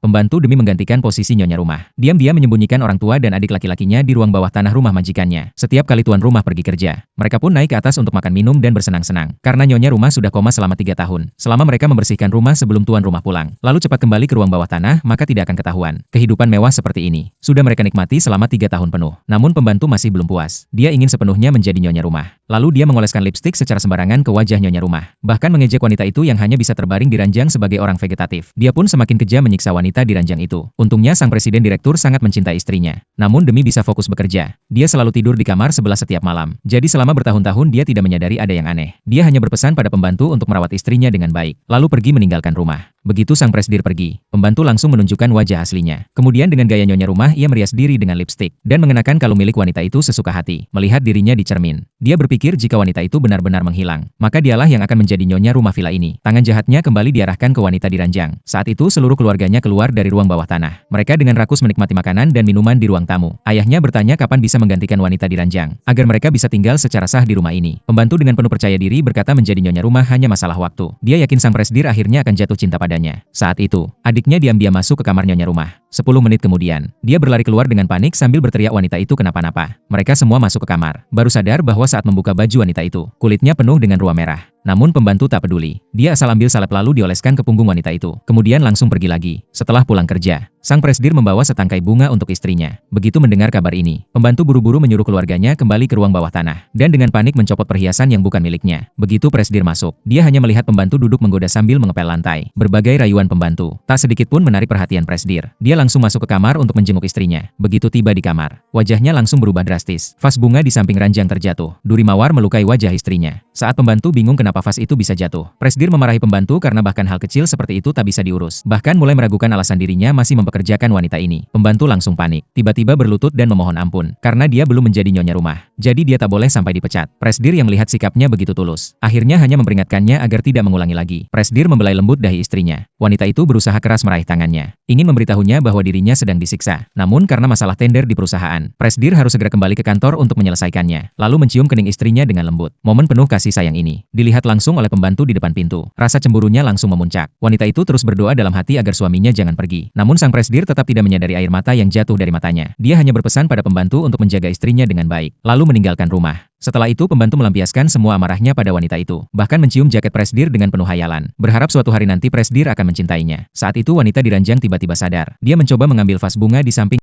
Pembantu demi menggantikan posisi nyonya rumah. Diam-diam menyembunyikan orang tua dan adik laki-lakinya di ruang bawah tanah rumah majikannya. Setiap kali tuan rumah pergi kerja, mereka pun naik ke atas untuk makan minum dan bersenang-senang. Karena nyonya rumah sudah koma selama 3 tahun. Selama mereka membersihkan rumah sebelum tuan rumah pulang, lalu cepat kembali ke ruang bawah tanah, maka tidak akan ketahuan. Kehidupan mewah seperti ini sudah mereka nikmati selama 3 tahun penuh. Namun pembantu masih belum puas. Dia ingin sepenuhnya menjadi nyonya rumah. Lalu dia mengoleskan lipstik secara sembarangan ke wajah nyonya rumah. Bahkan mengejek wanita itu yang hanya bisa terbaring di ranjang sebagai orang vegetatif. Dia pun semakin kejam menyiksa wanita di ranjang itu. Untungnya sang presiden direktur sangat mencintai istrinya. Namun demi bisa fokus bekerja, dia selalu tidur di kamar sebelah setiap malam. Jadi selama bertahun-tahun dia tidak menyadari ada yang aneh. Dia hanya berpesan pada pembantu untuk merawat istrinya dengan baik, lalu pergi meninggalkan rumah. Begitu sang presdir pergi, pembantu langsung menunjukkan wajah aslinya. Kemudian dengan gaya nyonya rumah ia merias diri dengan lipstik dan mengenakan kalung milik wanita itu sesuka hati. Melihat dirinya di cermin, dia berpikir jika wanita itu benar-benar menghilang, maka dialah yang akan menjadi nyonya rumah villa ini. Tangan jahatnya kembali diarahkan ke wanita di ranjang. Saat itu seluruh keluarganya keluar dari ruang bawah tanah. Mereka dengan rakus menikmati makanan dan minuman di ruang tamu. Ayahnya bertanya kapan bisa menggantikan wanita di ranjang, agar mereka bisa tinggal secara sah di rumah ini. Pembantu dengan penuh percaya diri berkata menjadi nyonya rumah hanya masalah waktu. Dia yakin sang presdir akhirnya akan jatuh cinta padanya. Saat itu, adiknya diam-diam masuk ke kamar nyonya rumah. 10 menit kemudian, dia berlari keluar dengan panik sambil berteriak wanita itu kenapa-napa. Mereka semua masuk ke kamar, baru sadar bahwa saat membuka baju wanita itu, kulitnya penuh dengan ruam merah. Namun pembantu tak peduli. Dia asal ambil salep lalu dioleskan ke punggung wanita itu. Kemudian langsung pergi lagi. Setelah pulang kerja, sang presdir membawa setangkai bunga untuk istrinya. Begitu mendengar kabar ini, pembantu buru-buru menyuruh keluarganya kembali ke ruang bawah tanah. Dan dengan panik mencopot perhiasan yang bukan miliknya. Begitu presdir masuk, dia hanya melihat pembantu duduk menggoda sambil mengepel lantai. Berbagai rayuan pembantu, tak sedikit pun menarik perhatian presdir. Dia langsung masuk ke kamar untuk menjenguk istrinya. Begitu tiba di kamar, wajahnya langsung berubah drastis. Vas bunga di samping ranjang terjatuh. Duri mawar melukai wajah istrinya. Saat pembantu bingung kenapa vas itu bisa jatuh, presdir memarahi pembantu karena bahkan hal kecil seperti itu tak bisa diurus. Bahkan mulai meragukan alasan dirinya masih mempekerjakan wanita ini. Pembantu langsung panik, tiba-tiba berlutut dan memohon ampun, karena dia belum menjadi nyonya rumah. Jadi dia tak boleh sampai dipecat. Presdir yang melihat sikapnya begitu tulus, akhirnya hanya memperingatkannya agar tidak mengulangi lagi. Presdir membelai lembut dahi istrinya. Wanita itu berusaha keras meraih tangannya, ingin memberitahunya bahwa dirinya sedang disiksa. Namun karena masalah tender di perusahaan, presdir harus segera kembali ke kantor untuk menyelesaikannya. Lalu mencium kening istrinya dengan lembut. Momen penuh kasih sayang ini dilihat langsung oleh pembantu di depan pintu. Rasa cemburunya langsung memuncak. Wanita itu terus berdoa dalam hati agar suaminya jangan pergi. Namun sang presdir tetap tidak menyadari air mata yang jatuh dari matanya. Dia hanya berpesan pada pembantu untuk menjaga istrinya dengan baik, lalu meninggalkan rumah. Setelah itu pembantu melampiaskan semua amarahnya pada wanita itu. Bahkan mencium jaket presdir dengan penuh hayalan. Berharap suatu hari nanti presdir akan mencintainya. Saat itu wanita di ranjang tiba-tiba sadar. Dia mencoba mengambil vas bunga di samping